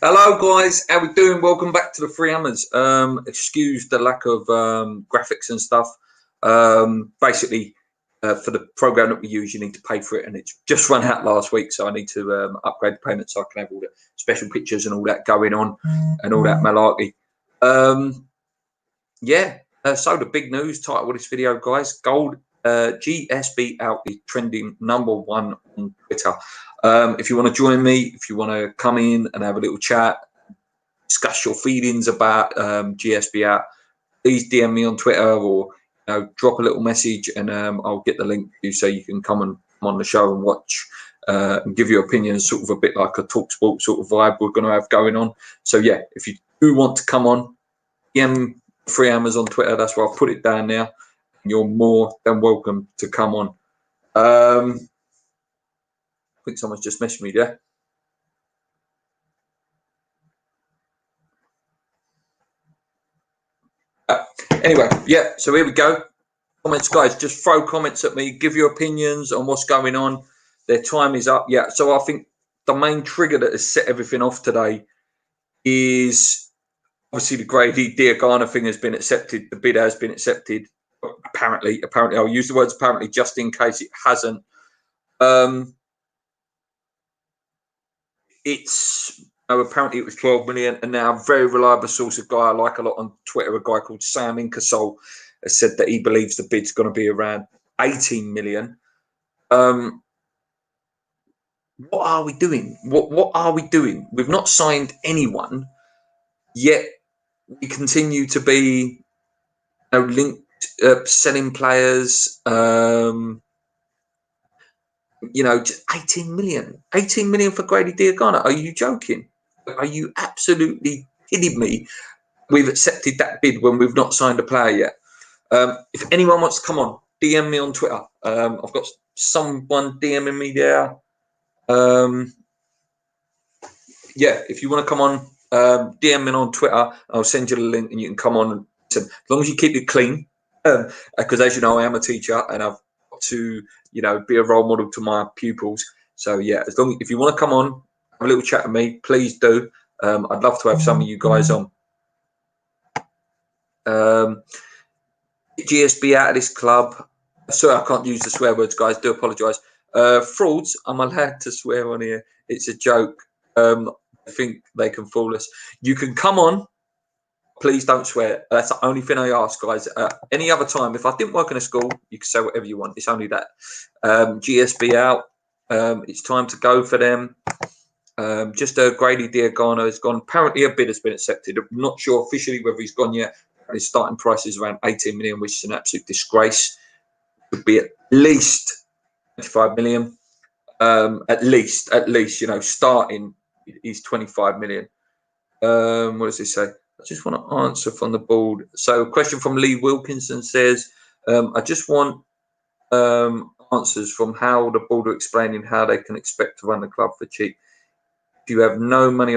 Hello guys, how we doing? Welcome back to the Free Hammers. Excuse the lack of graphics and stuff. Basically, for the program that we use, you need to pay for it, and it's just run out last week, so I need to upgrade the payment so I can have all the special pictures and all that going on and all that malarkey. So the big news title of this video, guys: gold Gsbout is trending #1 on Twitter. If you want to join me, if you want to come in and have a little chat, discuss your feelings about Gsbout, please DM me on Twitter or drop a little message, and I'll get the link to you so you can come on the show and watch and give your opinions, sort of a bit like a Talksport sort of vibe we're going to have going on. So yeah, if you do want to come on, DM Free Hammers on Twitter. That's where I'll put it down now. You're more than welcome to come on. I think someone's just messaged me there. Anyway, yeah, so here we go. Comments, guys, just throw comments at me. Give your opinions on what's going on. Their time is up. Yeah, so I think the main trigger that has set everything off today is obviously the Grady Diagana thing has been accepted. The bid has been accepted. Apparently, I'll use the words apparently just in case it hasn't. Apparently it was 12 million, and now a very reliable source, a guy I like a lot on Twitter, a guy called Sam Inkersol, has said that he believes the bid's going to be around 18 million. What are we doing? What are we doing? We've not signed anyone yet. We continue to be linked, selling players. Just 18 million for Grady Diagana. Are you joking? Are you absolutely kidding me? We've accepted that bid when we've not signed a player yet. If anyone wants to come on, DM me on Twitter. I've got someone DMing me there. If you want to come on, DM me on Twitter. I'll send you the link and you can come on. And listen, as long as you keep it clean, because as you know, I am a teacher and I've got to, be a role model to my pupils. So yeah, if you want to come on, have a little chat with me, please do. I'd love to have some of you guys on. GSB out of this club. Sorry, I can't use the swear words, guys. Do apologise. Frauds. I'm allowed to swear on here. It's a joke. I think they can fool us. You can come on. Please don't swear. That's the only thing I ask, guys. Any other time, if I didn't work in a school, you can say whatever you want. It's only that. GSB out. It's time to go for them. Just Grady Diagana has gone. Apparently, a bid has been accepted. I'm not sure officially whether he's gone yet. His starting price is around 18 million, which is an absolute disgrace. It would be at least 25 million. At least, starting is 25 million. What does it say? I just want to answer from the board. So, a question from Lee Wilkinson says, I just want answers from how the board are explaining how they can expect to run the club for cheap. If you have no money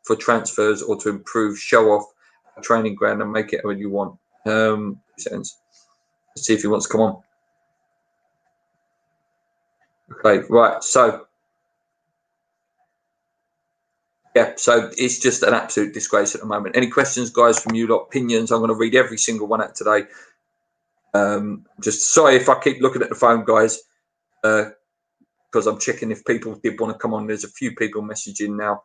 for transfers or to improve, show off a training ground and make it what you want. Let's see if he wants to come on. Okay, right. So, yeah, so it's just an absolute disgrace at the moment. Any questions, guys, from you lot? Opinions? I'm going to read every single one out today. Just sorry if I keep looking at the phone, guys, because I'm checking if people did want to come on. There's a few people messaging now.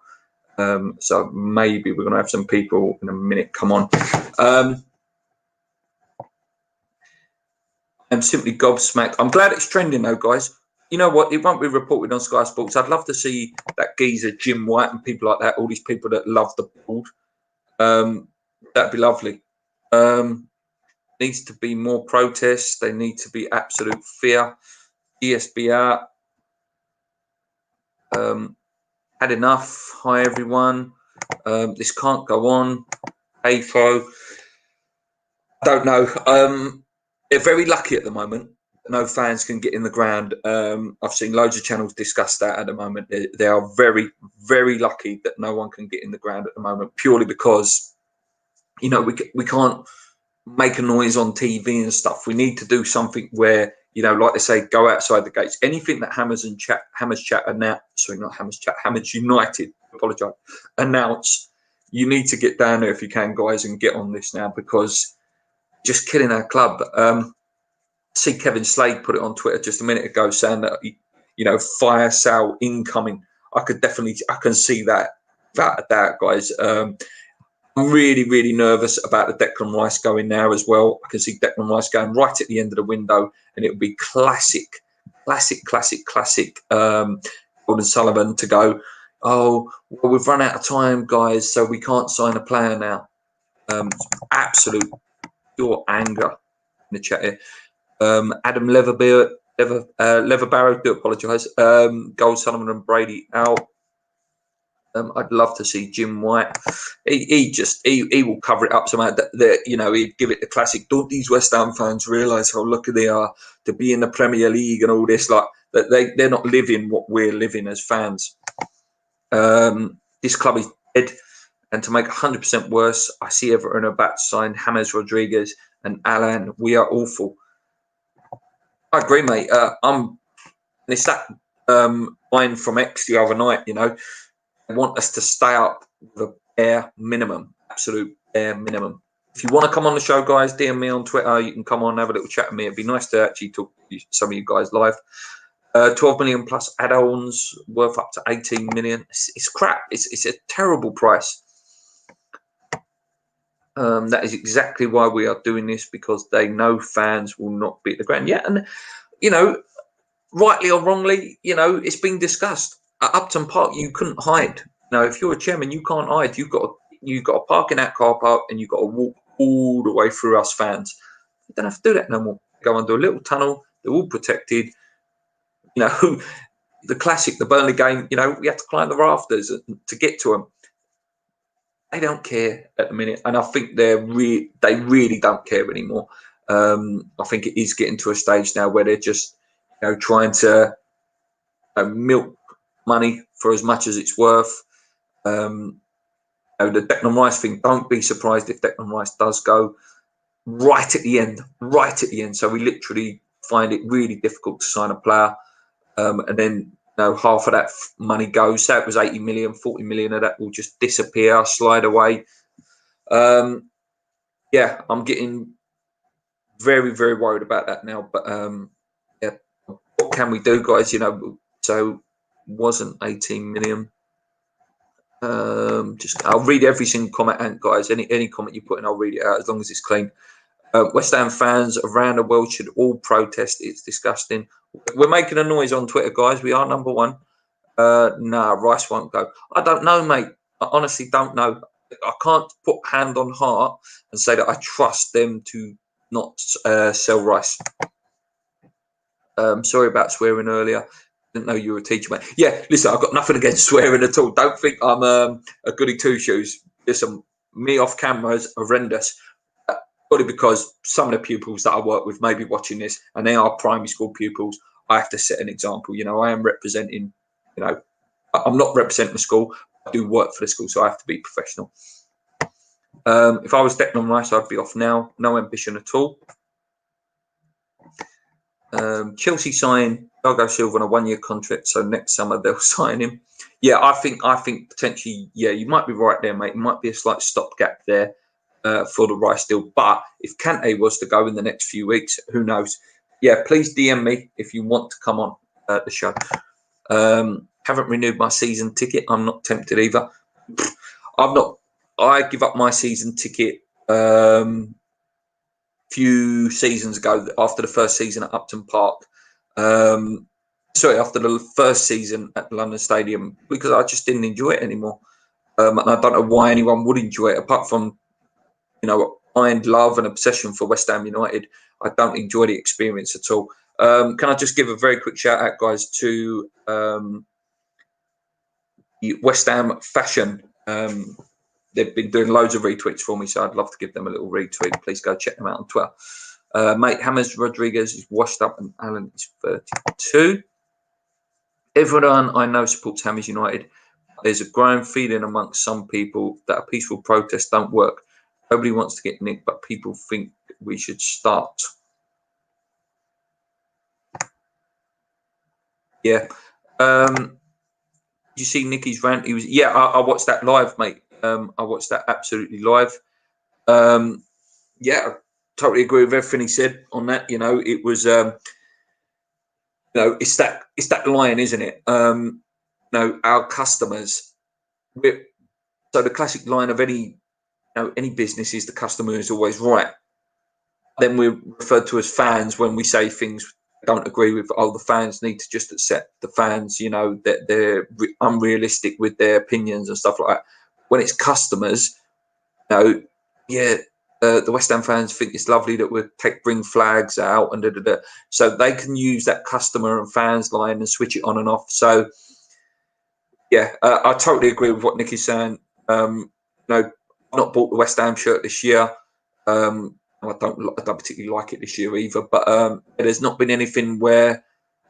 So maybe we're going to have some people in a minute come on. I'm simply gobsmacked. I'm glad it's trending though, guys. You know what? It won't be reported on Sky Sports. I'd love to see that geezer Jim White and people like that, all these people that love the board. That'd be lovely. Needs to be more protests. They need to be absolute fear. ESB out. Had enough. Hi, everyone. This can't go on. AFO. I don't know. They're very lucky at the moment. No fans can get in the ground. I've seen loads of channels discuss that at the moment. They are very, very lucky that no one can get in the ground at the moment, purely because, we can't make a noise on TV and stuff. We need to do something where, like they say, go outside the gates. Anything that Hammers United apologise. Announce. You need to get down there if you can, guys, and get on this now, because just killing our club. See Kevin Slade put it on Twitter just a minute ago saying that, you know, fire sale incoming. I can see that without a doubt, guys. I'm really, really nervous about the Declan Rice going now as well. I can see Declan Rice going right at the end of the window, and it would be classic Gordon Sullivan to go, oh, well, we've run out of time, guys, so we can't sign a player now. Absolute pure anger in the chat here. Adam Leverbarrow, do apologise. Gold Sullivan and Brady out. I'd love to see Jim White. He will cover it up somehow. You know, he'd give it the classic. Don't these West Ham fans realise how lucky they are to be in the Premier League and all this? Like that, they're not living what we're living as fans. This club is dead, and to make 100% worse, I see Everton about to sign James Rodriguez and Alan. We are awful. I agree, mate. It's that line from X the other night. You know, they want us to stay up with a bare minimum, absolute bare minimum. If you want to come on the show, guys, DM me on Twitter. You can come on and have a little chat with me. It'd be nice to actually talk to some of you guys live. 12 million plus add-ons worth up to 18 million. It's crap. It's a terrible price. That is exactly why we are doing this, because they know fans will not beat the ground. Yeah, and you know, rightly or wrongly, you know, it's been discussed. At Upton Park, you couldn't hide. You know, if you're a chairman, you can't hide. You've got to park in that car park, and you've got to walk all the way through us fans. You don't have to do that no more. Go under a little tunnel. They're all protected. You know, the classic, the Burnley game. You know, we have to climb the rafters to get to them. They don't care at the minute, and I think they really don't care anymore. I think it is getting to a stage now where they're just, you know, trying to milk money for as much as it's worth. You know, the Declan Rice thing, don't be surprised if Declan Rice does go right at the end. So we literally find it really difficult to sign a player, and then, you know, half of that money goes. So it was 80 million, 40 million of that will just disappear, slide away. Yeah, I'm getting very, very worried about that now. But yeah, what can we do, guys? You know, so wasn't 18 million. I'll read every single comment, and guys, any comment you put in, I'll read it out as long as it's clean. West Ham fans around the world should all protest. It's disgusting. We're making a noise on Twitter, guys. We are number one. Nah, Rice won't go. I don't know, mate. I honestly don't know. I can't put hand on heart and say that I trust them to not sell Rice. Sorry about swearing earlier. Didn't know you were a teacher, mate. Yeah, listen, I've got nothing against swearing at all. Don't think I'm a goody two shoes. Listen, me off camera is horrendous. Probably because some of the pupils that I work with may be watching this, and they are primary school pupils. I have to set an example. You know, I am representing, you know, I'm not representing the school. I do work for the school, so I have to be professional. If I was Declan Rice, I'd be off now. No ambition at all. Chelsea sign Thiago Silva on a 1-year contract, so next summer they'll sign him. Yeah, I think potentially, yeah, you might be right there, mate. It might be a slight stopgap there for the Rice deal. But if Kante was to go in the next few weeks, who knows? Yeah, please DM me if you want to come on the show. Haven't renewed my season ticket. I'm not tempted either. I give up my season ticket few seasons ago after the first season at Upton Park. After the first season at the London Stadium, because I just didn't enjoy it anymore. And I don't know why anyone would enjoy it, apart from, you know, blind love and obsession for West Ham United. I don't enjoy the experience at all. Can I just give a very quick shout out, guys, to West Ham Fashion. They've been doing loads of retweets for me, so I'd love to give them a little retweet. Please go check them out on Twitter. Mate, James Rodriguez is washed up and Alan is 32. Everyone I know supports James United. There's a growing feeling amongst some people that a peaceful protest don't work. Nobody wants to get nicked, but people think we should start. Yeah. you see Nicky's rant? He was, yeah, I watched that live, mate. I watched that absolutely live. Yeah, I totally agree with everything he said on that. You know, it was, you know, it's that line, isn't it? You know, our customers. So the classic line of any, you know, any business is the customer is always right. Then we're referred to as fans when we say things we don't agree with. Oh, the fans need to just accept the fans, you know, that they're unrealistic with their opinions and stuff like that. When it's customers, you know, yeah, the West Ham fans think it's lovely that we bring flags out and so they can use that customer and fans line and switch it on and off. So yeah, I totally agree with what Nicky's saying. You know, I've not bought the West Ham shirt this year. I don't particularly like it this year either. But there's not been anything where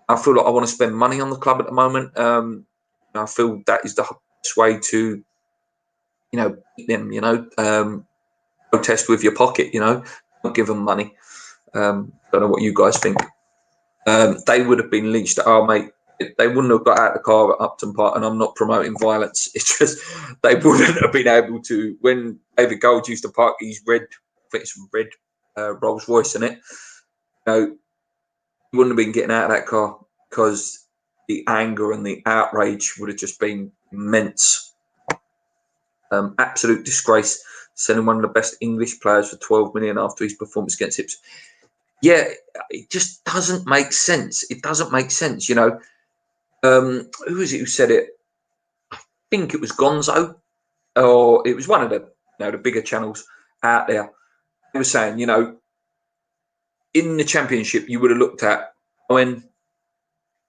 I feel like I want to spend money on the club at the moment. I feel that is the best way to, you know, beat them. You know, protest with your pocket. You know, don't give them money. Don't know what you guys think. They would have been lynched. Oh, mate, they wouldn't have got out of the car at Upton Park, and I'm not promoting violence. It's just they wouldn't have been able to. When David Gold used to park his red, I think it's red Rolls Royce in it, you know, he wouldn't have been getting out of that car because the anger and the outrage would have just been immense. Absolute disgrace. Selling one of the best English players for 12 million after his performance against Ipswich. Yeah, it just doesn't make sense. It doesn't make sense, you know. Who is it who said it? I think it was Gonzo, or it was one of the, you know, the bigger channels out there. They were saying, you know, in the Championship, you would have looked at Owen,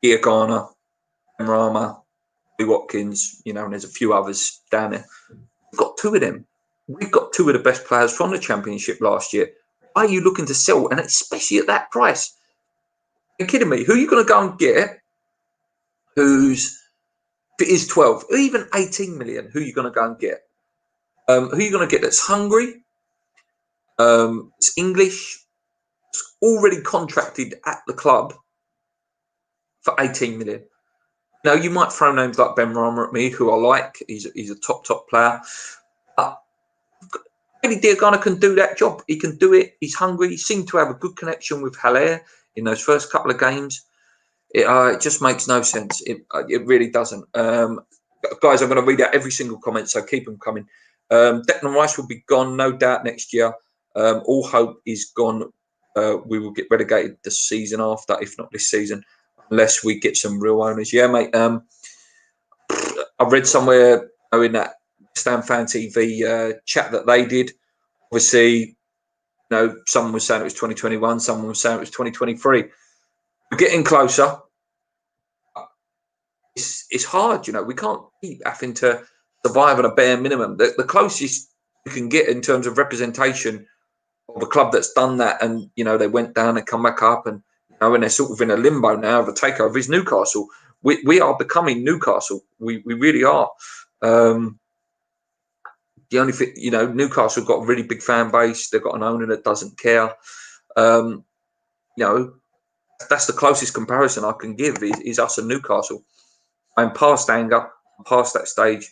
Diagana, Rama, Watkins, you know, and there's a few others down there. We've got two of them. We've got two of the best players from the Championship last year. Why are you looking to sell, and especially at that price? Are you kidding me? Who are you going to go and get? Who's, if it is 12 or even 18 million, who are you going to go and get? Who are you going to get that's hungry? It's English. It's already contracted at the club for 18 million. Now, you might throw names like Ben Rama at me, who I like. He's a top player. But Eddie Diagana can do that job. He can do it. He's hungry. He seemed to have a good connection with Haller in those first couple of games. It just makes no sense. It really doesn't. Guys, I'm going to read out every single comment, so keep them coming. Declan Rice will be gone, no doubt, next year. All hope is gone. We will get relegated the season after, if not this season, unless we get some real owners. Yeah, mate. I read somewhere in that Stan Fan TV chat that they did. Obviously, you know, someone was saying it was 2021, someone was saying it was 2023. We're getting closer. It's hard, you know. We can't keep having to survive on a bare minimum. The closest you can get in terms of representation of a club that's done that, and you know, they went down and come back up, and you know, and they're sort of in a limbo now of a takeover, is Newcastle. We are becoming Newcastle. We really are. The only thing, you know, Newcastle have got a really big fan base. They've got an owner that doesn't care. You know, that's the closest comparison I can give is us and Newcastle. I'm past anger. I'm past that stage.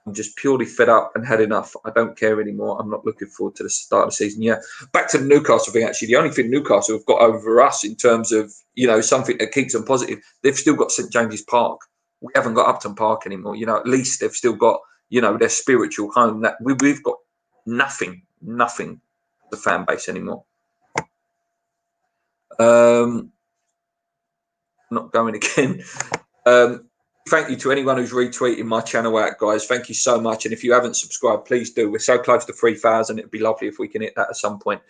I'm just purely fed up and had enough. I don't care anymore. I'm not looking forward to the start of the season. Yeah, back to the Newcastle thing. Actually, the only thing Newcastle have got over us in terms of, you know, something that keeps them positive, they've still got St James's Park. We haven't got Upton Park anymore. You know, at least they've still got, you know, their spiritual home. That we've got nothing, the fan base anymore. Not going again. Thank you to anyone who's retweeting my channel out, guys. Thank you so much. And if you haven't subscribed, please do. We're so close to 3,000. It'd be lovely if we can hit that at some point.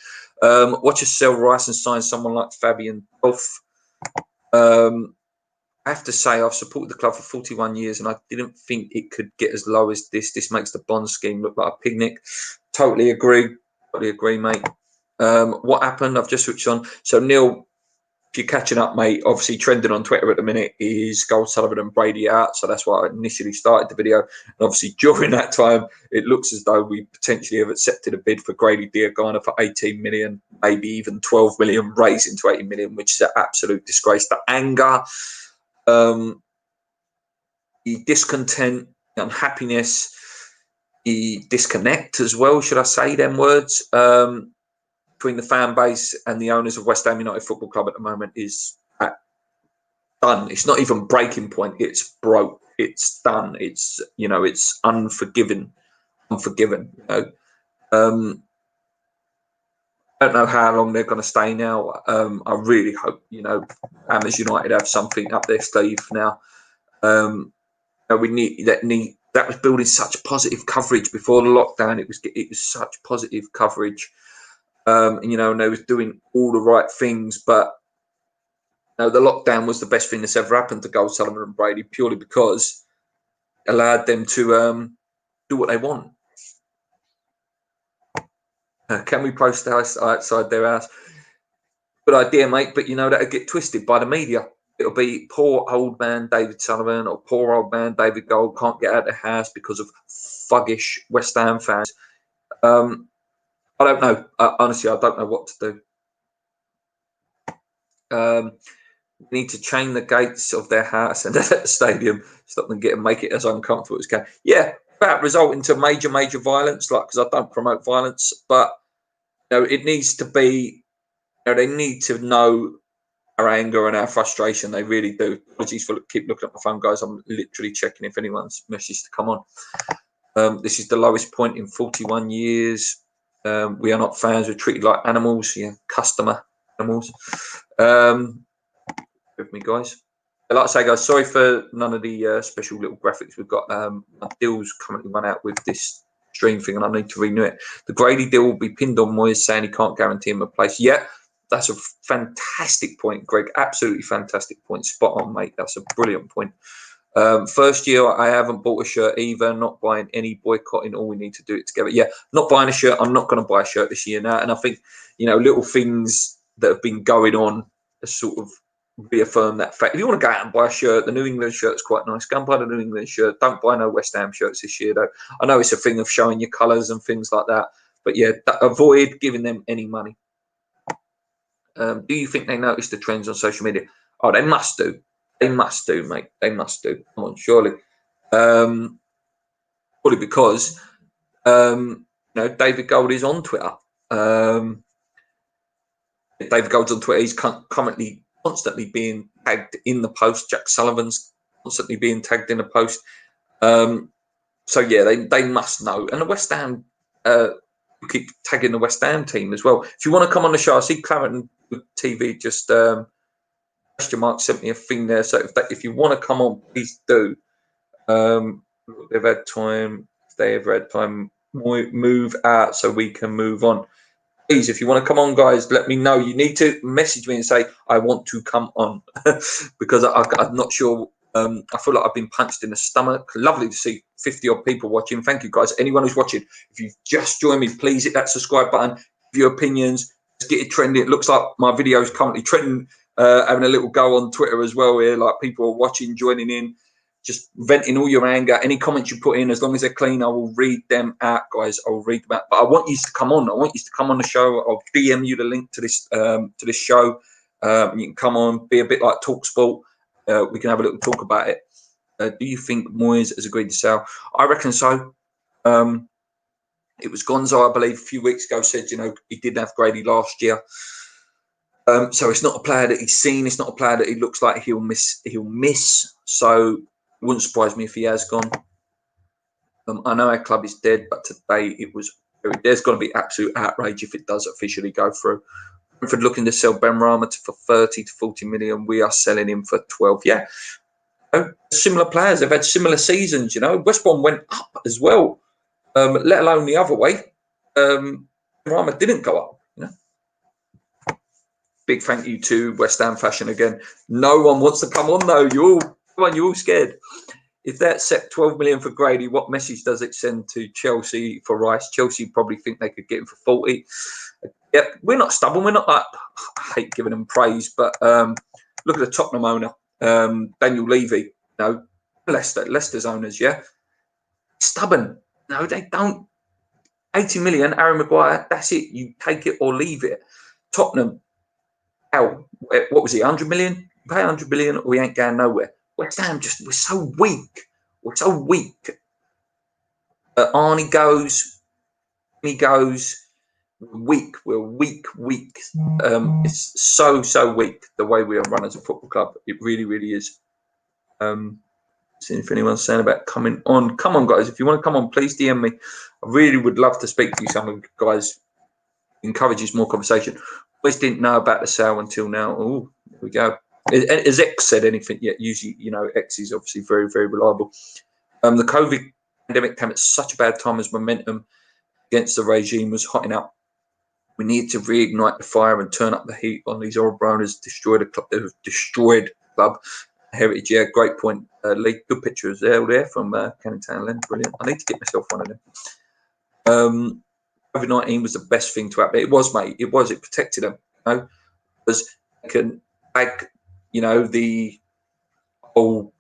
Watch us sell Rice and sign someone like Fabian Dolph. I have to say, I've supported the club for 41 years and I didn't think it could get as low as this. This makes the bond scheme look like a picnic. Totally agree. Totally agree, mate. What happened? I've just switched on. So, Neil, if you're catching up, mate, obviously trending on Twitter at the minute is Gold, Sullivan and Brady out. So that's why I initially started the video. And obviously during that time, it looks as though we potentially have accepted a bid for Grady Diagana for 18 million, maybe even 12 million, raising to 18 million, which is an absolute disgrace. The anger, the discontent, the unhappiness, the disconnect as well, should I say them words, between the fan base and the owners of West Ham United Football Club at the moment is done. It's not even breaking point. It's broke. It's done. It's, you know, it's unforgiven. You know. I don't know how long they're going to stay now. I really hope, you know, Hammers United have something up their sleeve now. You know, we need that was building such positive coverage before the lockdown. It was such positive coverage, and you know, and they was doing all the right things. But you know, the lockdown was the best thing that's ever happened to Gold, Sullivan and Brady, purely because it allowed them to do what they want. Can we post outside their house? Good idea, mate. But you know, that'll get twisted by the media. It'll be poor old man David Sullivan or poor old man David Gold can't get out of the house because of thuggish West Ham fans. I don't know. Honestly, I don't know what to do. We need to chain the gates of their house and the stadium, stop them make it as uncomfortable as can. Yeah, that result into major violence, like, because I don't promote violence, but you know, it needs to be. You know, they need to know our anger and our frustration. They really do. Apologies for keep looking at my phone, guys. I'm literally checking if anyone's message to come on. This is the lowest point in 41 years. We are not fans. We're treated like animals. Yeah, customer animals. With me, guys. Like I say, guys, sorry for none of the special little graphics we've got. My deal's currently run out with this stream thing, and I need to renew it. The Grady deal will be pinned on Moyes, saying he can't guarantee him a place. Yeah, that's a fantastic point, Greg. Absolutely fantastic point. Spot on, mate. That's a brilliant point. First year, I haven't bought a shirt either. Not buying any, boycotting. All we need to do it together. Yeah, not buying a shirt. I'm not going to buy a shirt this year now. And I think, you know, little things that have been going on are sort of reaffirm that fact. If you want to go out and buy a shirt, the New England shirt's quite nice. Go and buy the New England shirt. Don't buy no West Ham shirts this year, though. I know it's a thing of showing your colours and things like that. But yeah, avoid giving them any money. Do you think they notice the trends on social media? Oh, they must do. They must do, mate. They must do. Come on, surely. Probably because you know, David Gold is on Twitter. David Gold's on Twitter. He's constantly being tagged in the post. Jack Sullivan's constantly being tagged in the post. So yeah, they must know. And the West Ham keep tagging the West Ham team as well. If you want to come on the show, I see Clariton TV just question mark sent me a thing there. So if you want to come on, please do. They've had time. If they ever had time, move out so we can move on. Please, if you want to come on, guys, let me know. You need to message me and say, I want to come on. Because I'm not sure. I feel like I've been punched in the stomach. Lovely to see 50 odd people watching. Thank you, guys. Anyone who's watching, if you've just joined me, please hit that subscribe button. Give your opinions. Let's get it trending. It looks like my video is currently trending. Having a little go on Twitter as well here. Like, people are watching, joining in. Just venting all your anger. Any comments you put in, as long as they're clean, I will read them out, guys. I will read them out. But I want you to come on. I want you to come on the show. I'll DM you the link to this show. You can come on, be a bit like Talksport. We can have a little talk about it. Do you think Moyes has agreed to sell? I reckon so. It was Gonzo, I believe, a few weeks ago said, you know, he didn't have Grady last year. So it's not a player that he's seen. It's not a player that he looks like he'll miss. So it wouldn't surprise me if he has gone. I know our club is dead, but today it was. There's going to be absolute outrage if it does officially go through. Brentford looking to sell Ben Rama for 30 to 40 million. We are selling him for 12. Yeah, you know, similar players. They've had similar seasons. You know, West Brom went up as well. Let alone the other way. Rama didn't go up. You know. Big thank you to West Ham Fashion again. No one wants to come on though. You're all scared. If that set 12 million for Grady, what message does it send to Chelsea for Rice? Chelsea probably think they could get him for 40. Yeah, we're not stubborn. We're not like, I hate giving them praise, but look at the Tottenham owner, Daniel Levy. You know, Leicester's owners. Yeah, stubborn. No, they don't. 80 million, Aaron Maguire. That's it. You take it or leave it. Tottenham. How? What was he? 100 million? You pay 100 million, or we ain't going nowhere. West Ham we're so weak. We're so weak. Arnie goes, he goes. Weak. We're weak. It's so weak the way we are run as a football club. It really is. See if anyone's saying about coming on. Come on, guys. If you want to come on, please DM me. I really would love to speak to you. Some of you guys encourages more conversation. Always didn't know about the sale until now. Oh, there we go. Has X said anything yet? Usually, X is obviously very reliable. The COVID pandemic came at such a bad time as momentum against the regime was hotting up. We need to reignite the fire and turn up the heat on these horrible owners. Destroyed the club. Heritage, yeah, great point. Lee, good pictures there from Canning Town Land. Brilliant. I need to get myself one of them. COVID-19 was the best thing to happen. It was, mate. It was. It protected them. Because the whole,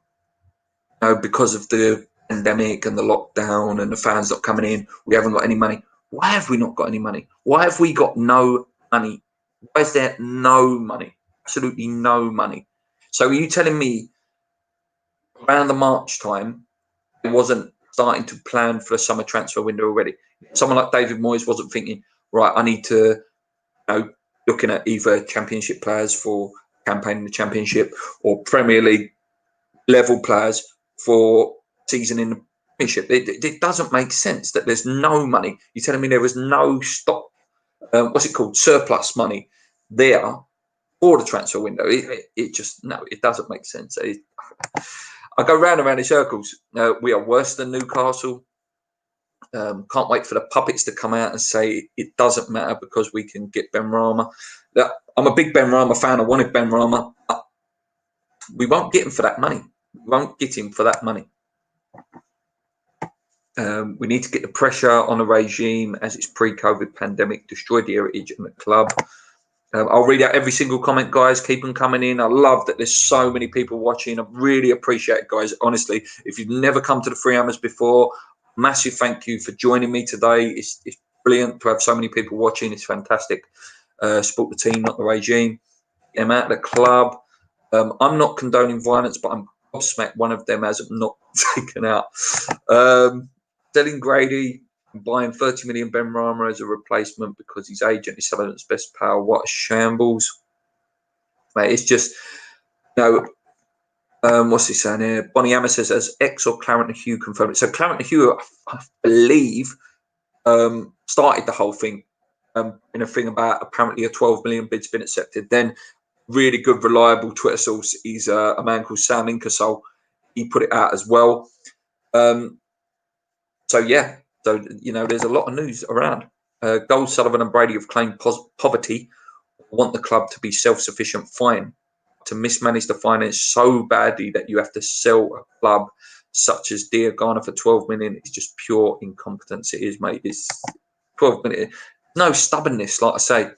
because of the pandemic and the lockdown and the fans not coming in, we haven't got any money. Why have we not got any money? Why have we got no money? Why is there no money? Absolutely no money. So are you telling me around the March time, it wasn't starting to plan for the summer transfer window already? Someone like David Moyes wasn't thinking, right, I need to, looking at either Championship players for campaigning the Championship or Premier League level players for season in the Premiership. It doesn't make sense that there's no money. You're telling me there was no stock, surplus money there for the transfer window. It just, no, it doesn't make sense. I go round and round in circles. We are worse than Newcastle. Can't wait for the puppets to come out and say it doesn't matter because we can get Benrahma. I'm a big Benrahma fan. I wanted Benrahma. We won't get him for that money. We won't get him for that money. We need to get the pressure on the regime as its pre-COVID pandemic destroyed the heritage and the club. I'll read out every single comment, guys. Keep them coming in. I love that there's so many people watching. I really appreciate it, guys. Honestly, if you've never come to the Free Hammers before, massive thank you for joining me today. It's brilliant to have so many people watching. It's fantastic. Support the team, not the regime. Get them out of the club. I'm not condoning violence, but I'm gobsmacked one of them hasn't not taken out. Selling Grady, buying 30 million Benrahma as a replacement because his agent is selling its best power. What a shambles. Mate, it's just, what's he saying here? Bonnie Hammer says, as X or Clarence Hugh confirmed it. So Clarence Hugh, I believe, started the whole thing in a thing about apparently a 12 million bid's been accepted. Then really good, reliable Twitter source. He's a man called Sam Inkersole. He put it out as well. So there's a lot of news around. Gold, Sullivan and Brady have claimed poverty, want the club to be self-sufficient, fine. To mismanage the finance so badly that you have to sell a club such as Dear Ghana for 12 million is just pure incompetence. It is, mate. It's 12 million. No stubbornness, like I say.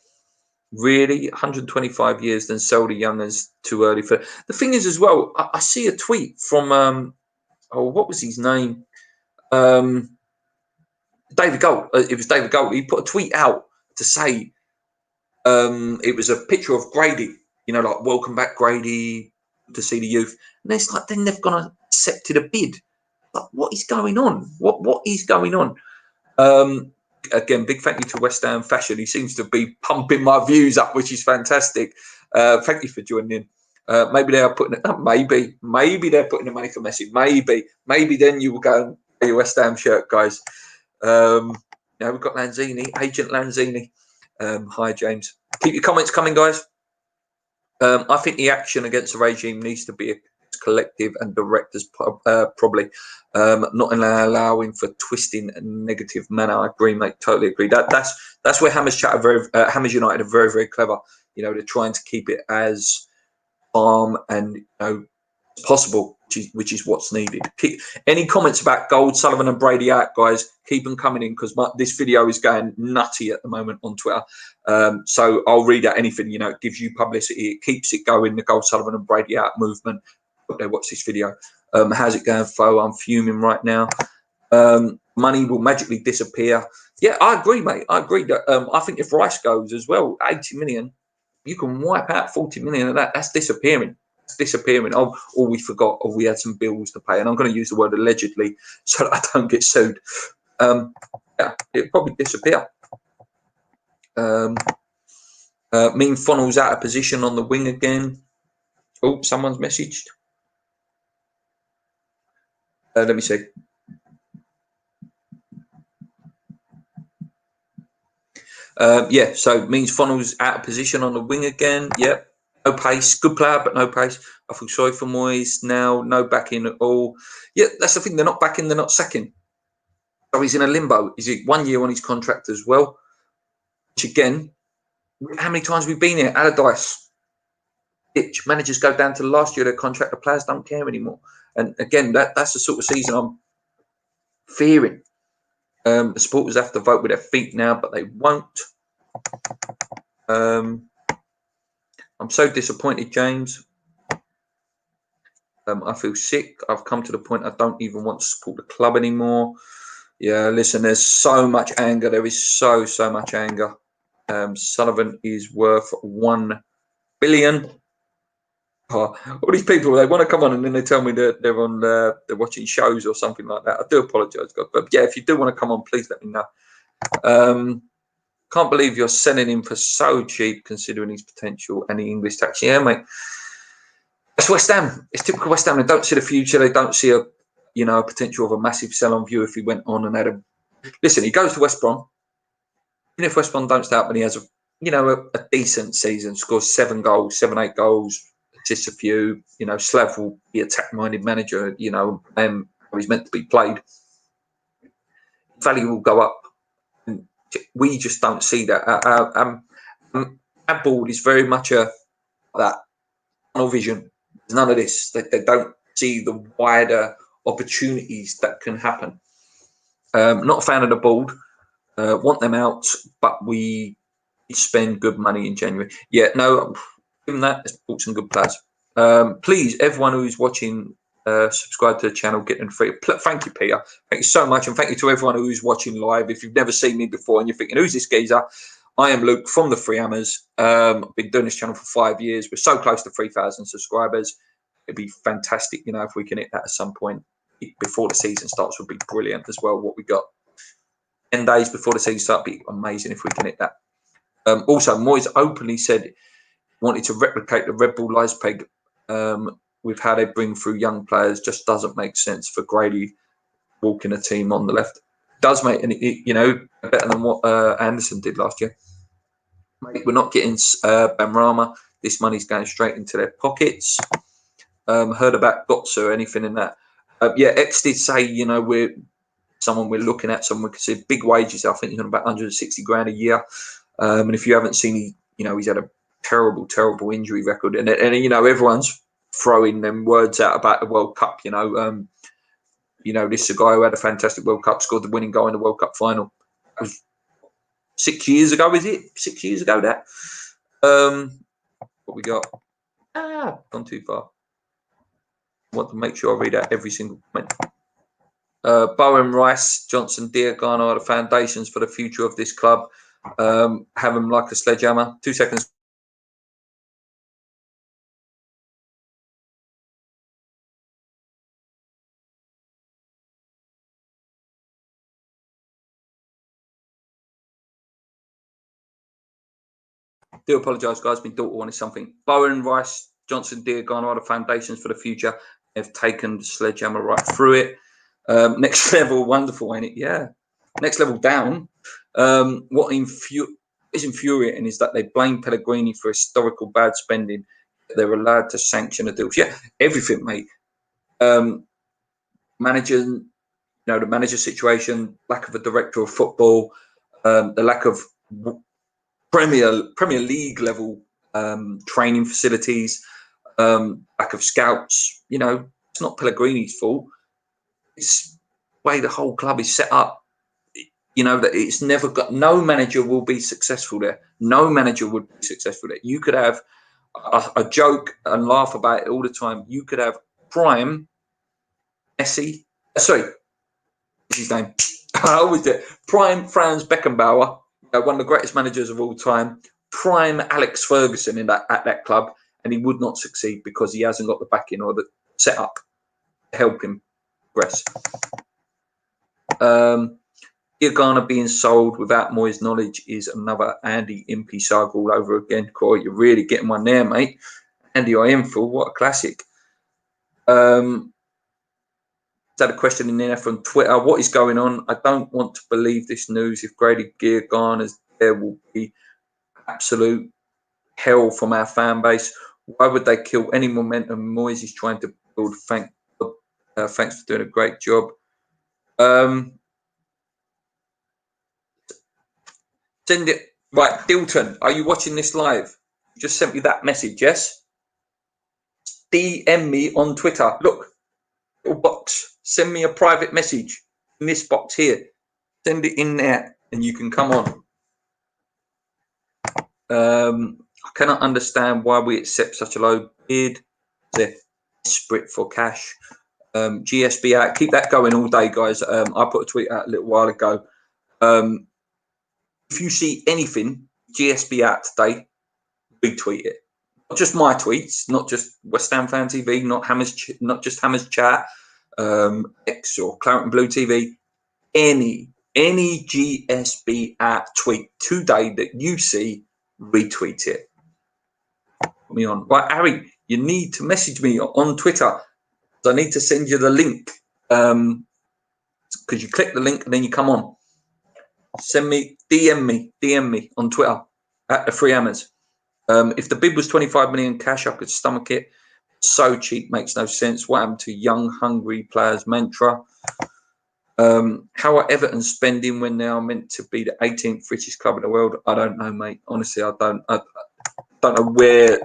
Really, 125 years, then sell the youngers too early. For the thing is, as well, I see a tweet from what was his name? David Gold. It was David Gold. He put a tweet out to say it was a picture of Grady, like welcome back Grady, to see the youth. And it's like then they've gone and accepted a bid. Like, what is going on? What is going on? Again, big thank you to West Ham Fashion. He seems to be pumping my views up, which is fantastic. Thank you for joining in. Maybe they are putting it up. Maybe they're putting the money for Messi. Maybe then you will go and get your West Ham shirt, guys. We've got Lanzini, Agent Lanzini. Hi, James. Keep your comments coming, guys. I think the action against the regime needs to be collective and direct as probably not allowing for twisting and negative manner. I agree, mate. Totally agree. That's where Hammers Chat are Hammers United are very clever. They're trying to keep it as calm and as possible, which is what's needed. Any comments about Gold, Sullivan and Brady out, guys? Keep them coming in because this video is going nutty at the moment on Twitter. So I'll read out anything, it gives you publicity. It keeps it going, the Gold, Sullivan and Brady out movement. They watch this video. How's it going, Fo? I'm fuming right now. Money will magically disappear. Yeah, I agree, mate. I agree that I think if Rice goes as well, 80 million, you can wipe out 40 million of that. That's disappearing. disappearing. Oh, we forgot, or we had some bills to pay. And I'm going to use the word allegedly so that I don't get sued. Yeah, it'll probably disappear. Mean Funnel's out of position on the wing again. Oh, someone's messaged. Let me see. Yeah, so Means Funnel's out of position on the wing again. Yep. No pace. Good player, but no pace. I feel sorry for Moyes now. No backing at all. Yeah, that's the thing. They're not backing. They're not sacking. So he's in a limbo. Is it 1 year on his contract as well? Which again, how many times we've been here? Allardyce. Itch. Managers go down to the last year of their contract. The players don't care anymore. And again, that's the sort of season I'm fearing. The supporters have to vote with their feet now, but they won't. I'm so disappointed, James. I feel sick. I've come to the point I don't even want to support the club anymore. Yeah, listen, there's so much anger. There is so much anger. Sullivan is worth 1 billion. Oh, all these people, they want to come on and then they tell me that they're on, they're watching shows or something like that. I do apologise, God. But yeah, if you do want to come on, please let me know. Can't believe you're selling him for so cheap, considering his potential and the English tax. Yeah, mate. It's West Ham. It's typical West Ham. They don't see the future. They don't see a potential of a massive sell-on view if he went on and had a. Listen, he goes to West Brom. Even if West Brom don't start, but he has a decent season, scores 7 goals, 7, 8 goals, assists a few. Slav will be attack-minded manager. He's meant to be played. Value will go up. We just don't see that. Our board is very much that tunnel vision. There's none of this. They don't see the wider opportunities that can happen. Not a fan of the board. Want them out, but we spend good money in January. Yeah, no, given that, let's bought some good players. Please, everyone who's watching, subscribe to the channel, get them free. Thank you, Peter. Thank you so much, and thank you to everyone who's watching live. If you've never seen me before and you're thinking, who's this geezer? I am Luke from the Free Hammers. I've been doing this channel for 5 years. We're so close to 3,000 subscribers. It'd be fantastic, if we can hit that at some point before the season starts. Would be brilliant as well. What we got 10 days before the season starts, be amazing if we can hit that. Also, Moyes openly said he wanted to replicate the Red Bull Leipzig with how they bring through young players. Just doesn't make sense for Grady walking a team on the left. It does make better than what Anderson did last year. Mate, we're not getting Benrahma. This money's going straight into their pockets. Heard about Götze or anything in that? Yeah, X did say we're looking at, someone we consider big wages. I think he's on about 160 grand a year. And if you haven't seen, he's had a terrible injury record, and everyone's throwing them words out about the World Cup. This is a guy who had a fantastic World Cup, scored the winning goal in the World Cup final. That was 6 years ago, is it? 6 years ago, that. What we got? Gone too far. I want to make sure I read out every single comment. Bowen, Rice, Johnson, Diagano are the foundations for the future of this club. Have them like a sledgehammer. 2 seconds. Do apologise, guys. My daughter wanted something. Bowen, Rice, Johnson, Diagano are the foundations for the future. They've taken the sledgehammer right through it. Next level, wonderful, ain't it? Yeah. Next level down. What is infuriating is that they blame Pellegrini for historical bad spending. They're allowed to sanction the deals. Yeah, everything, mate. Manager, the manager situation, lack of a director of football, the lack of Premier League level training facilities, lack of scouts. It's not Pellegrini's fault. It's the way the whole club is set up. That it's never got. No manager will be successful there. No manager would be successful there. You could have a joke and laugh about it all the time. You could have prime Messi. Sorry, what's his name? I always do. Prime Franz Beckenbauer, one of the greatest managers of all time. Prime Alex Ferguson at that club, and he would not succeed because he hasn't got the backing or the setup to help him progress. Ghana being sold without Moyes' knowledge is another Andy Impey saga all over again. Corey, you're really getting one there, mate. Andy I am full. What a classic. Had a question in there from Twitter. What is going on? I don't want to believe this news. If Grady Ghana is there, will be absolute hell from our fan base. Why would they kill any momentum Moyes is trying to build? Thanks for doing a great job. Send it. Right, Dilton, are you watching this live? You just sent me that message, yes? DM me on Twitter. Look, little box. Send me a private message in this box here. Send it in there and you can come on. I cannot understand why we accept such a low bid. They're desperate for cash. Gsbout, keep that going all day, guys. I put a tweet out a little while ago. If you see anything Gsbout today, retweet it. Not just my tweets, not just West Ham Fan TV, not just Hammer's Chat, X or Claret Blue TV. Any Gsbout tweet today that you see, retweet it. Put me on. Right, Harry, you need to message me on Twitter. I need to send you the link. Because you click the link and then you come on. Send me, DM me on Twitter at the Three Hammers. If the bid was 25 million cash, I could stomach it. So cheap, makes no sense. What happened to young, hungry players mantra? How are Everton spending when they are meant to be the 18th richest club in the world? I don't know, mate. Honestly, I don't know where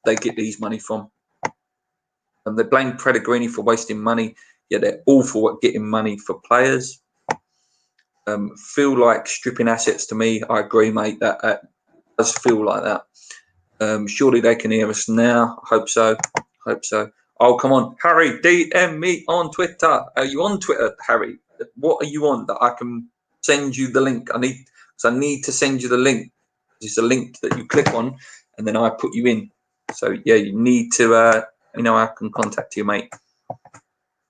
they get these money from. They blame Pellegrini for wasting money, yet they're awful at getting money for players. Feel like stripping assets to me. I agree, mate. That does feel like that. Surely they can hear us now. Hope so. Oh, come on, Harry, DM me on Twitter. Are you on Twitter, Harry? What are you on that I can send you the link? I need to send you the link. It's a link that you click on, and then I put you in. So yeah, you need to. I can contact you, mate.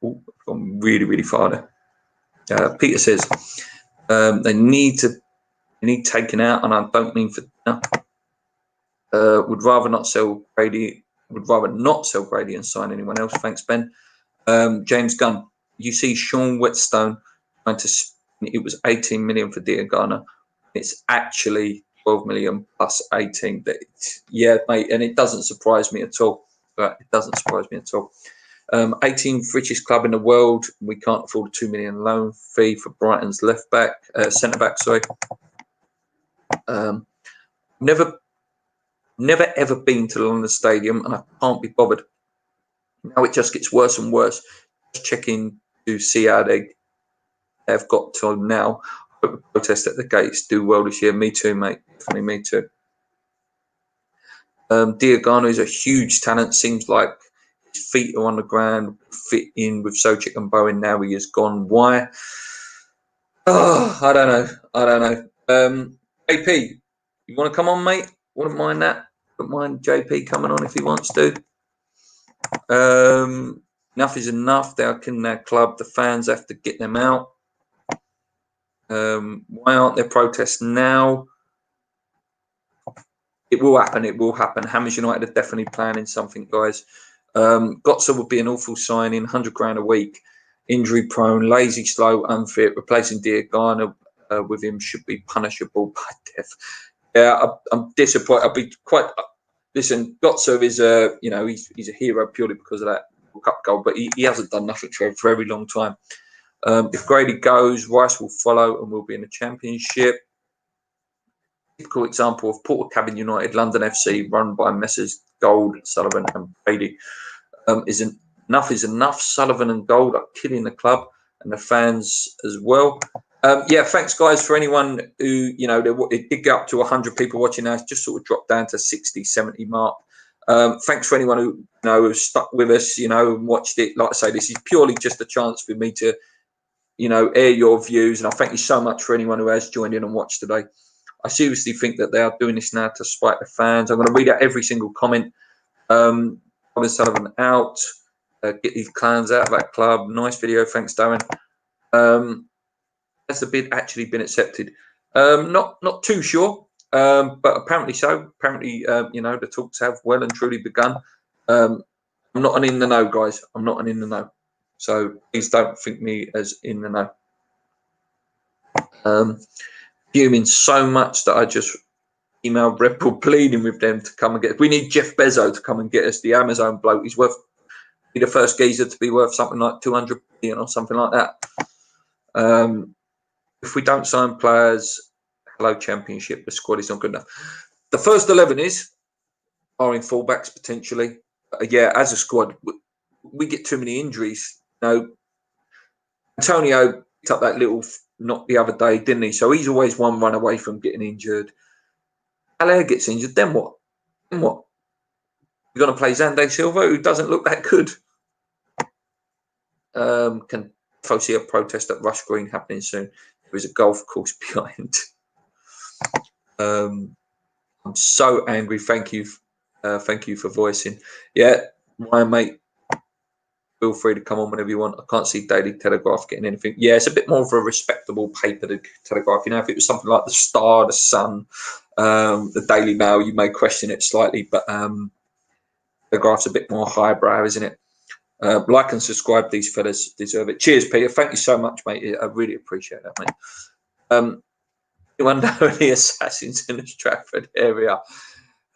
Ooh, I'm really far there. Peter says they need taken out, and I don't mean for now. Would rather not sell Brady and sign anyone else. Thanks, Ben. James Gunn, you see Sean Whetstone trying to spend, it was 18 million for Ghana. It's actually 12 million plus 18. Yeah, mate, and it doesn't surprise me at all. But it doesn't surprise me at all. 18th richest club in the world. We can't afford a 2 million loan fee for Brighton's centre back. Sorry. Never ever been to the London Stadium, and I can't be bothered. Now it just gets worse and worse. Just checking to see how they've got to now. I hope the protest at the gates do well this year. Me too, mate. Definitely me too. Ghana is a huge talent. Seems like his feet are on the ground, fit in with Souček and Bowen. Now he is gone. Why? Oh, I don't know. JP, you want to come on, mate? Wouldn't mind that. Wouldn't mind JP coming on if he wants to. Enough is enough. They are killing their club. The fans have to get them out. Why aren't there protests now? It will happen. It will happen. Hammers United are definitely planning something, guys. Gotza would be an awful signing. 100 grand a week. Injury prone, lazy, slow, unfit. Replacing Ghana with him should be punishable by death. Yeah, I'm disappointed. I'll be quite. Listen, Gotza is he's a hero purely because of that World Cup goal, but he hasn't done nothing for a very long time. If Grady goes, Rice will follow and will be in the Championship. Typical example of Portakabin United, London FC, run by Messrs Gold, Sullivan and Brady. Enough is enough. Sullivan and Gold are killing the club and the fans as well. Yeah, thanks, guys, for anyone who, it did get up to 100 people watching now. It's just sort of dropped down to 60, 70 mark. Thanks for anyone who, who's stuck with us, and watched it. Like I say, this is purely just a chance for me to, air your views. And I thank you so much for anyone who has joined in and watched today. I seriously think that they are doing this now to spite the fans. I'm going to read out every single comment. Colin Sullivan out. Get these clowns out of that club. Nice video. Thanks, Darren. Has the bid actually been accepted? Not too sure, but apparently so. Apparently, the talks have well and truly begun. I'm not an in the know, guys. I'm not an in the know. So please don't think me as in the know. Fuming so much that I just emailed Red Bull pleading with them to come and get. We need Jeff Bezos to come and get us the Amazon bloke. He's worth the first geezer to be worth something like 200 billion or something like that. If we don't sign players, hello Championship, the squad is not good enough. The first 11 are in fullbacks potentially. Yeah, as a squad, we get too many injuries. Antonio picked up that little knock the other day, didn't he? So he's always one run away from getting injured. Allaire gets injured, then what? We're going to play Xande Silva, who doesn't look that good. Can foresee a protest at Rush Green happening soon. There is a golf course behind. I'm so angry. Thank you for voicing. Yeah, my mate. Feel free to come on whenever you want. I can't see Daily Telegraph getting anything. Yeah, it's a bit more of a respectable paper, the Telegraph. If it was something like the Star, the Sun, the Daily Mail, you may question it slightly, but Telegraph's a bit more highbrow, isn't it? Like and subscribe. These fellas deserve it. Cheers, Peter. Thank you so much, mate. I really appreciate that, mate. Anyone know any assassins in the Stratford area?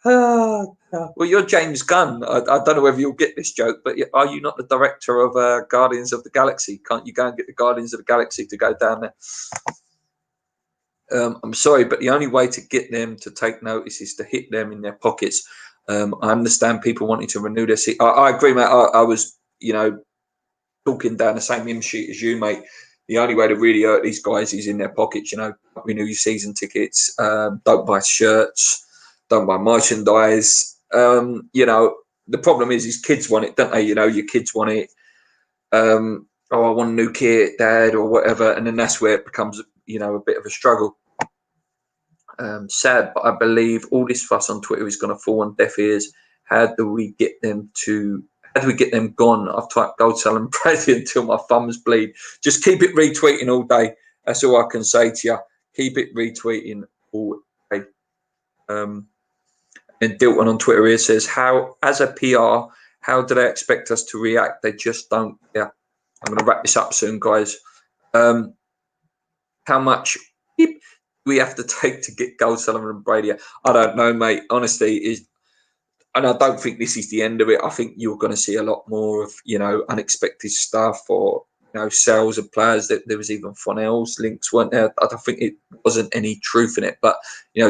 Well, you're James Gunn. I don't know whether you'll get this joke, but are you not the director of Guardians of the Galaxy? Can't you go and get the Guardians of the Galaxy to go down there? I'm sorry, but the only way to get them to take notice is to hit them in their pockets. I understand people wanting to renew their seat. I agree, mate. I was, talking down the same hymn sheet as you, mate. The only way to really hurt these guys is in their pockets. Renew your season tickets. Don't buy shirts. Don't buy merchandise. The problem is kids want it, don't they? Your kids want it. I want a new kit, Dad, or whatever, and then that's where it becomes, a bit of a struggle. Sad, but I believe all this fuss on Twitter is going to fall on deaf ears. How do we get them gone? I've typed Gold Salon Bradley until my thumbs bleed. Just keep it retweeting all day. That's all I can say to you. Keep it retweeting all day. And Dilton on Twitter here says, as a PR, how do they expect us to react? They just don't. Yeah, I'm going to wrap this up soon, guys. How much do we have to take to get Gold Sullivan and Brady? I don't know, mate. Honestly, and I don't think this is the end of it. I think you're going to see a lot more of, unexpected stuff or, sales of players. That there was even Fonel's links, weren't there? I don't think it wasn't any truth in it, but,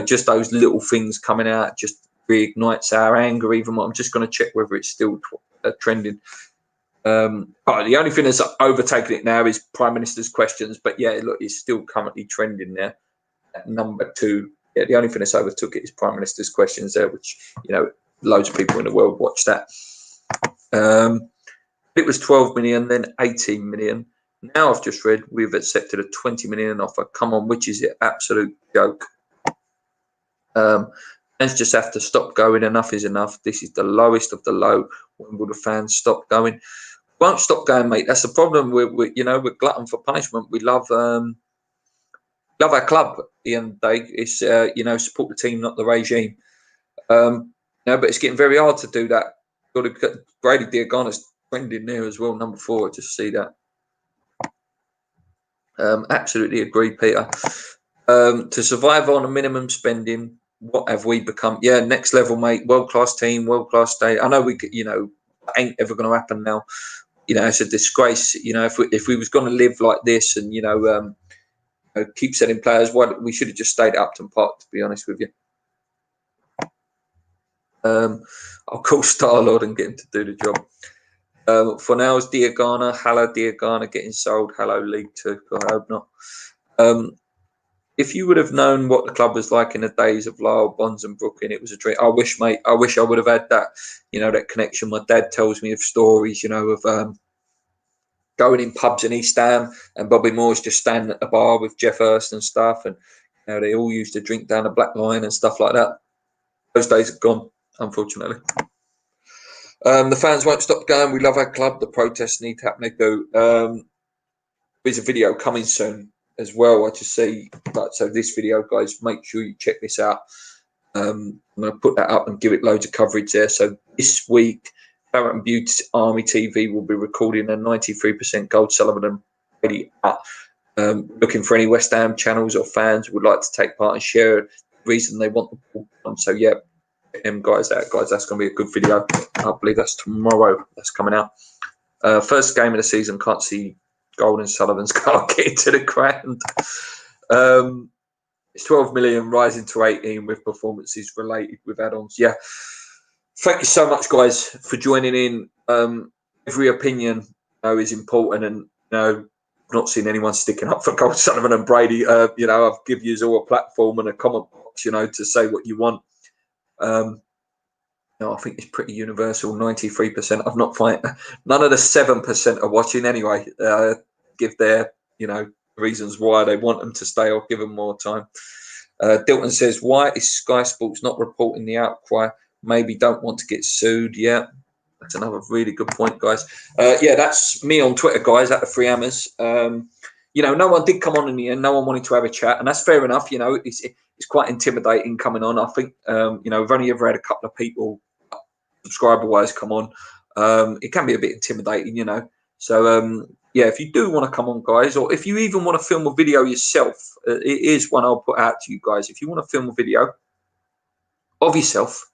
just those little things coming out just reignites our anger even more. I'm just going to check whether it's still trending. The only thing that's overtaken it now is Prime Minister's questions, but yeah, look, it's still currently trending there at number 2. Yeah, the only thing that's overtook it is Prime Minister's questions there, which, loads of people in the world watch that. It was 12 million, then 18 million. Now I've just read we've accepted a 20 million offer. Come on, which is an absolute joke. Fans just have to stop going. Enough is enough. This is the lowest of the low. When will the fans stop going? Won't stop going, mate. That's the problem. We're glutton for punishment. We love our club. At the end of the day, it's support the team, not the regime. But it's getting very hard to do that. Got to get Brady Diagana's trending there as well, number 4. Just see that. Absolutely agree, Peter. To survive on a minimum spending, what have we become? Yeah, next level, mate. World class team, world class state. I know ain't ever going to happen now. It's a disgrace. If we was going to live like this and keep selling players, we should have just stayed at Upton Park. To be honest with you. I'll call Star-Lord and get him to do the job. For now, it's Diagana. Hello, Diagana getting sold. Hello, League 2. I hope not. If you would have known what the club was like in the days of Lyle, Bonds and Brooklyn, it was a dream. I wish, mate. I wish I would have had that, that connection. My dad tells me of stories, of going in pubs in East Ham and Bobby Moore's just standing at the bar with Jeff Hurst and stuff. And, they all used to drink down the Black Line and stuff like that. Those days are gone, unfortunately. The fans won't stop going. We love our club. The protests need to happen. They do. There's a video coming soon as well. I just see, so this video, guys, make sure you check this out. I'm going to put that up and give it loads of coverage there. So this week, Barrett and Butte Army TV will be recording a 93% Gold Sullivan and Brady up. Looking for any West Ham channels or fans who would like to take part and share the reason they want the ball on. So yeah, them guys out, guys. That's going to be a good video. I believe that's tomorrow. That's coming out. First game of the season. Can't see Golden Sullivan's car get into the ground. It's 12 million rising to 18 with performances related with add-ons. Yeah. Thank you so much, guys, for joining in. Every opinion, is important, and I've not seen anyone sticking up for Gold Sullivan and Brady. I've given you all a platform and a comment box, to say what you want. I think it's pretty universal. 93%. I've not find none of the 7% are watching anyway. Give their reasons why they want them to stay or give them more time. Dilton says, why is Sky Sports not reporting the outcry? Maybe don't want to get sued. Yeah, that's another really good point, guys. Yeah, that's me on Twitter, guys, at the Three Hammers. No one did come on in the end. No one wanted to have a chat, and that's fair enough. It's quite intimidating coming on. I think, we've only ever had a couple of people subscriber-wise come on. It can be a bit intimidating, So, yeah, if you do want to come on, guys, or if you even want to film a video yourself, it is one I'll put out to you guys. If you want to film a video of yourself,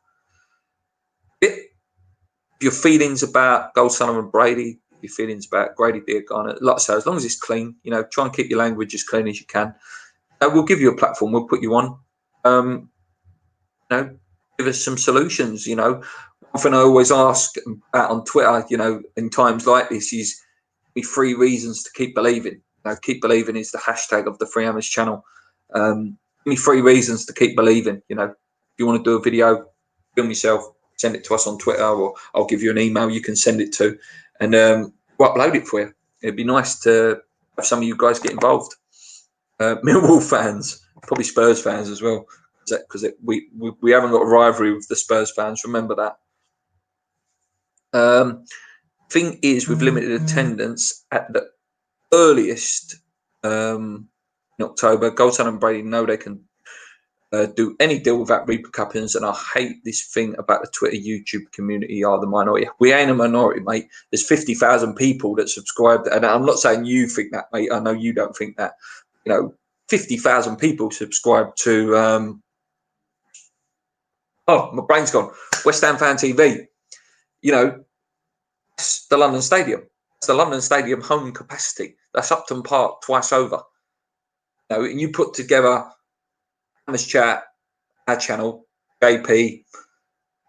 your feelings about Gold Sullivan and Brady, your feelings about Grady Diagana, like I say, as long as it's clean, try and keep your language as clean as you can. We'll give you a platform. We'll put you on. Give us some solutions. One thing I always ask on Twitter, in times like this, is me 3 reasons to keep believing. Keep believing is the hashtag of the Three Hammers channel. Me 3 reasons to keep believing. If you want to do a video, film yourself, send it to us on Twitter, or I'll give you an email you can send it to, and we'll upload it for you. It'd be nice to have some of you guys get involved. Millwall fans, probably Spurs fans as well, because we haven't got a rivalry with the Spurs fans. Remember that. Thing is, with limited attendance at the earliest in October, Gold Sullivan and Brady know they can do any deal without repercussions, and I hate this thing about the Twitter, YouTube community are the minority. We ain't a minority, mate. There's 50,000 people that subscribe, and I'm not saying you think that, mate. I know you don't think that. 50,000 people subscribe to. Oh, my brain's gone. West Ham Fan TV. It's the London Stadium. It's the London Stadium home capacity. That's Upton Park twice over. And you put together Hammers Chat, our channel, JP,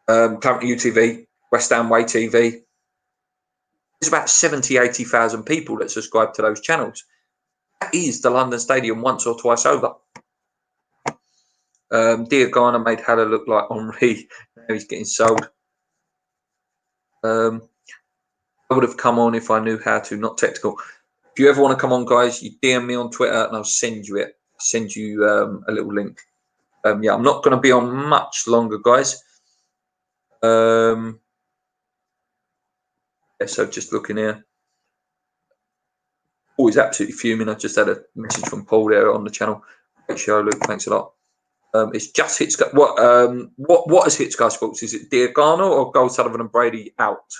currently UTV, West Ham Way TV. There's about 70, 80,000 people that subscribe to those channels. That is the London Stadium once or twice over. Diagana made Haller look like Henri. Now he's getting sold. I would have come on if I knew how to, not technical. If you ever want to come on, guys, you DM me on Twitter and I'll send you it. Send you a little link. Yeah, I'm not going to be on much longer, guys. Yeah, so just looking here. Always absolutely fuming. I just had a message from Paul there on the channel. Great show, Luke. Thanks a lot. It's just hit Sky. What has hit Sky Sports? Is it Diagana or Gold Sullivan and Brady out?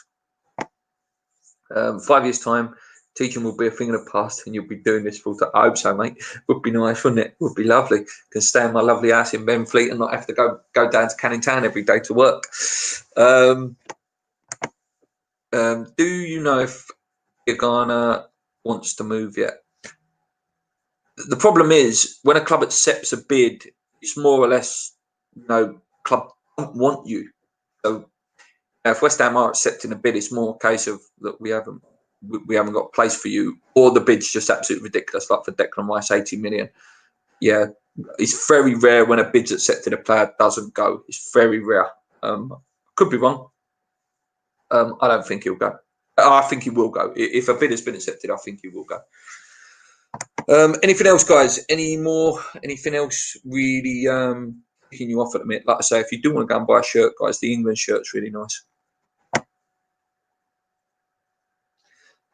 5 years' time, teaching will be a thing of the past, and you'll be doing this full time. I hope so, mate. Would be nice, wouldn't it? Would be lovely. Can stay in my lovely house in Benfleet and not have to go down to Canning Town every day to work. Do you know if Diagana wants to move yet? The problem is when a club accepts a bid, it's more or less, club don't want you. So if West Ham are accepting a bid, it's more a case of that we haven't got a place for you, or the bid's just absolutely ridiculous, like for Declan Rice, 80 million. Yeah, it's very rare when a bid's accepted, a player doesn't go. It's very rare. Could be wrong. I don't think he'll go. I think he will go. If a bid has been accepted, I think he will go. Anything else, guys? Anything else really kicking you off at the minute? Like I say, if you do want to go and buy a shirt, guys, the England shirt's really nice.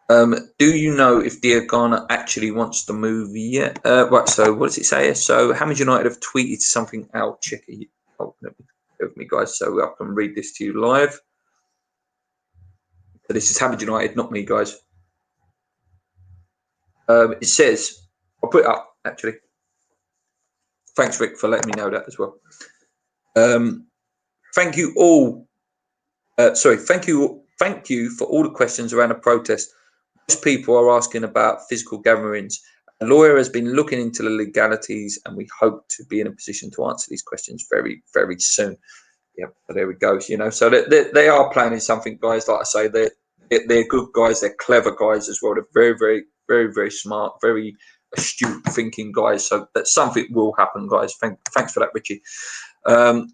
Do you know if Diagana actually wants to move yet? Right, so what does it say? So Hammond United have tweeted something out. Check it. Oh, let me, with me, guys, so I can read this to you live. So this is Hammond United, not me, guys. It says, I'll put it up, actually. Thanks, Rick, for letting me know that as well. Thank you all. Thank you for all the questions around the protest. Most people are asking about physical gatherings. A lawyer has been looking into the legalities, and we hope to be in a position to answer these questions very, very soon. Yeah, there we go. You know, so they are planning something, guys. Like I say, they're good guys. They're clever guys as well. They're very, very, very, very smart, very astute thinking guys. So that something will happen, guys. Thanks for that, Richie.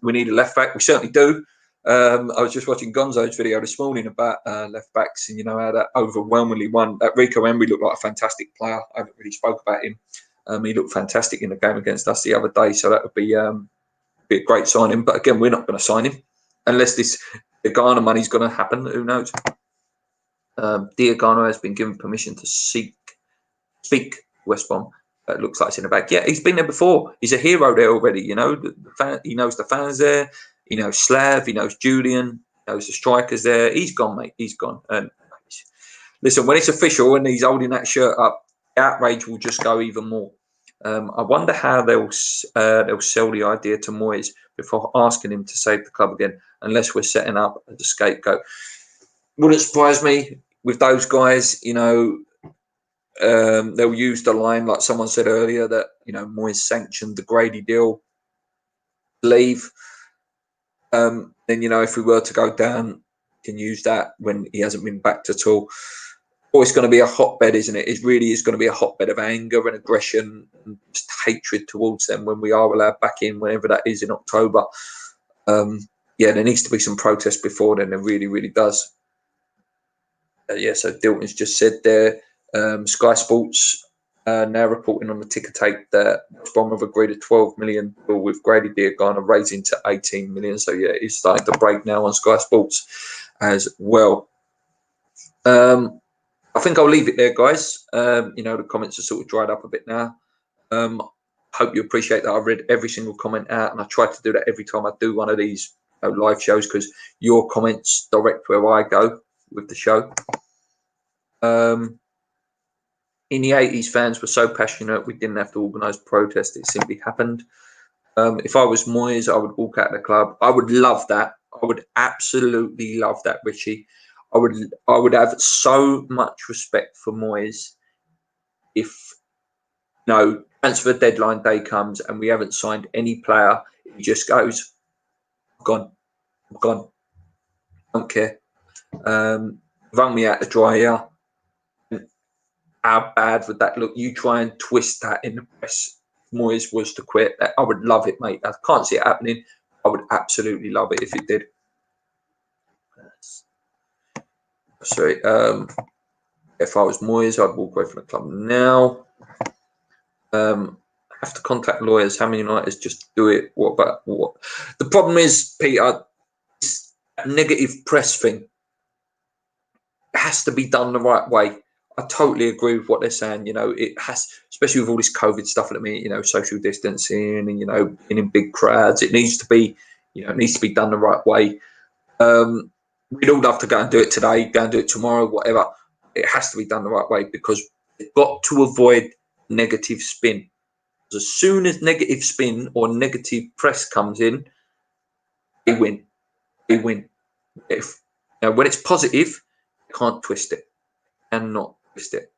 We need a left back. We certainly do. I was just watching Gonzo's video this morning about left backs, and you know how that overwhelmingly won. That Rico Emery looked like a fantastic player. I haven't really spoke about him. He looked fantastic in the game against us the other day, so that would be a great signing. But again, we're not going to sign him unless the Ghana money's going to happen. Who knows? Diagana has been given permission to speak West Brom. It looks like it's in the back. Yeah, he's been there before. He's a hero there already. You know, he knows the fans there. He knows Slav. He knows Julian. He knows the strikers there. He's gone, mate. He's gone. And listen, when it's official and he's holding that shirt up, the outrage will just go even more. I wonder how they'll sell the idea to Moyes before asking him to save the club again, unless we're setting up as a scapegoat. Wouldn't surprise me with those guys. You know, they'll use the line like someone said earlier that Moyes sanctioned the Grady deal. Leave. Then if we were to go down, can use that when he hasn't been backed at all. Or it's going to be a hotbed, isn't it? It really is going to be a hotbed of anger and aggression and just hatred towards them when we are allowed back in, whenever that is in October. There needs to be some protest before then. There really, really does. So Dilton's just said there. Sky Sports now reporting on the ticker tape that West Brom have agreed a 12 million deal with Grady Diagana, raising to 18 million. So it's starting to break now on Sky Sports as well. I think I'll leave it there, guys. The comments are sort of dried up a bit now. Hope you appreciate that. I read every single comment out, and I try to do that every time I do one of these live shows, because your comments direct where I go with the show. In the 80s, fans were so passionate we didn't have to organise protests. It simply happened. If I was Moyes, I would walk out of the club. I would love that. I would absolutely love that, Richie. I would have so much respect for Moyes if transfer deadline day comes and we haven't signed any player. He just goes, I'm gone. Don't care. Run me out to dry here. How bad would that look? You try and twist that in the press. If Moyes was to quit, I would love it, mate. I can't see it happening. I would absolutely love it if it did. Sorry. If I was Moyes, I'd walk away from the club now. I have to contact lawyers. How many United just do it? What about what? The problem is, Peter, this negative press thing. It has to be done the right way. I totally agree with what they're saying. It has, especially with all this COVID stuff at the minute. Social distancing and being in big crowds. It needs to be, it needs to be done the right way. We'd all love to go and do it today, go and do it tomorrow, whatever. It has to be done the right way, because we've got to avoid negative spin. As soon as negative spin or negative press comes in, they win. They win. When it's positive, you can't twist it. Cannot twist it.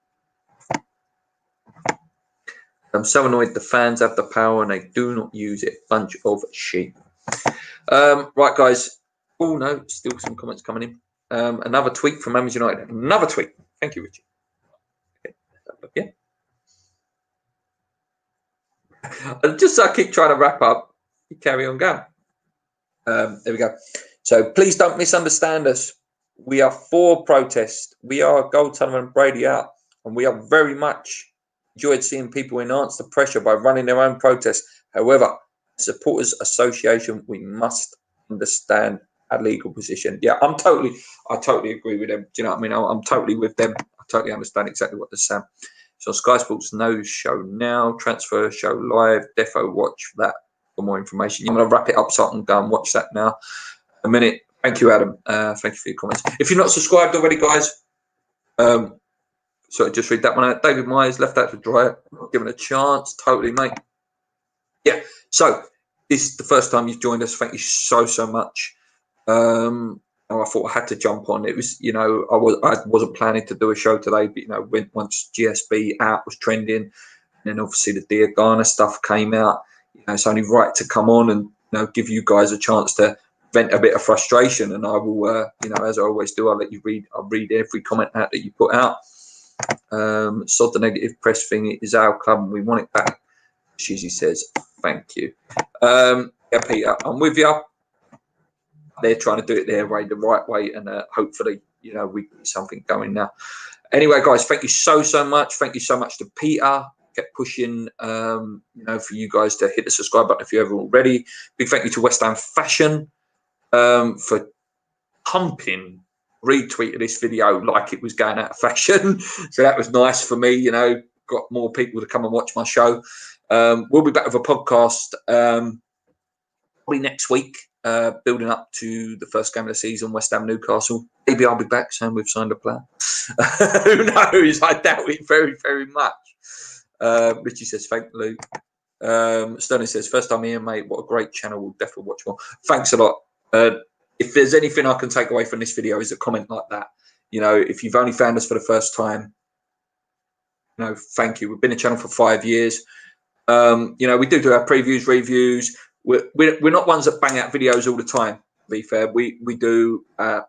I'm so annoyed the fans have the power and they do not use it. Bunch of sheep. Right, guys. Oh, no, still some comments coming in. Another tweet from Hammond United. Another tweet. Thank you, Richard. Okay. Just so I keep trying to wrap up, you carry on going. There we go. So please don't misunderstand us. We are for protest. We are Gold Tunnel and Brady out, and we are very much enjoyed seeing people enhance the pressure by running their own protests. However, Supporters Association, we must understand our legal position. Yeah, I totally agree with them. Do you know what I mean? I'm totally with them. I totally understand exactly what they're saying. So Sky Sports News show now, transfer show live, defo watch that for more information. I'm going to wrap it up so I can go and watch that now. A minute. Thank you, Adam. Thank you for your comments. If you're not subscribed already, guys, sorry, just read that one out. David Myers left out to dry it. Given a chance, totally, mate. Yeah. So this is the first time you've joined us. Thank you so much. I thought I had to jump on. It was, you know, I wasn't planning to do a show today, but you know, once GSB out was trending, and then obviously the Dear Ghana stuff came out. You know, it's only right to come on and, you know, give you guys a chance to vent a bit of frustration. And I will, you know, as I always do, I'll let you read. I'll read every comment out that you put out. Sod the negative press thing. It is our club and we want it back. Shizzy says, thank you. Yeah, Peter, I'm with you. They're trying to do it their way, the right way, and hopefully, you know, we get something going now. Anyway, guys, thank you so much. Thank you so much to Peter. Kept pushing, you know, for you guys to hit the subscribe button if you haven't already. Big thank you to West Ham Fashion for pumping retweeted this video like it was going out of fashion. So that was nice for me, you know, got more people to come and watch my show. We'll be back with a podcast probably next week, building up to the first game of the season, West Ham Newcastle. Maybe I'll be back saying we've signed a player. Who knows? I doubt it very much. Richie says, thank Luke. Sterling says, first time here, mate. What a great channel. We'll definitely watch more. Thanks a lot. If there's anything I can take away from this video is a comment like that. You know, if you've only found us for the first time, you know, thank you. We've been a channel for 5 years. You know, we do our previews, reviews. We're not ones that bang out videos all the time, to be fair. We do a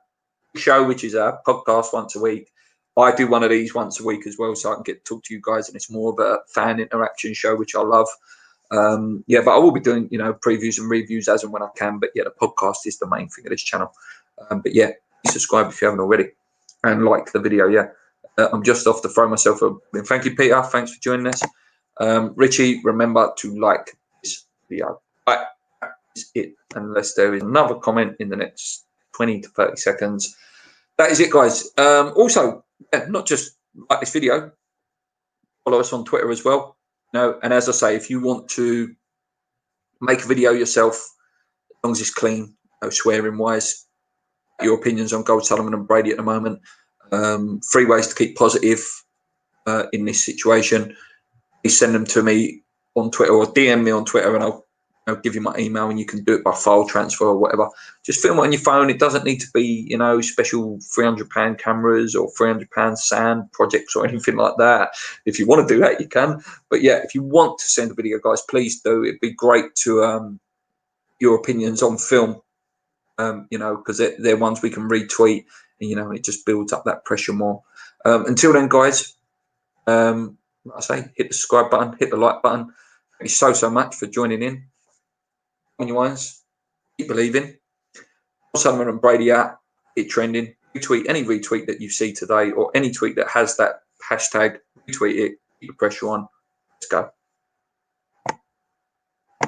show, which is a podcast once a week. I do one of these once a week as well, so I can get to talk to you guys, and it's more of a fan interaction show, which I love. Yeah, but I will be doing, you know, previews and reviews as and when I can. But yeah, the podcast is the main thing of this channel. But yeah, subscribe if you haven't already, and like the video. Yeah, I'm just off to throw myself a. Thank you, Peter. Thanks for joining us. Richie, remember to like this video. That is it, unless there is another comment in the next 20 to 30 seconds. That is it, guys. Also, not just like this video, follow us on Twitter as well. No, and as I say, if you want to make a video yourself, as long as it's clean, no swearing wise, your opinions on Gold, Sullivan and Brady at the moment. 3 ways to keep positive in this situation. Please send them to me on Twitter or DM me on Twitter, and I'll give you my email, and you can do it by file transfer or whatever. Just film it on your phone. It doesn't need to be, you know, special £300 cameras or £300 sound projects or anything like that. If you want to do that, you can. But yeah, if you want to send a video, guys, please do. It'd be great to your opinions on film, you know, because they're ones we can retweet, and, you know, it just builds up that pressure more. Until then, guys, like I say, hit the subscribe button, hit the like button. Thank you so much for joining in. On your ones, keep believing. Sullivan and Brady out, hit trending. Retweet any retweet that you see today, or any tweet that has that hashtag. Retweet it. Keep the pressure on. Let's go.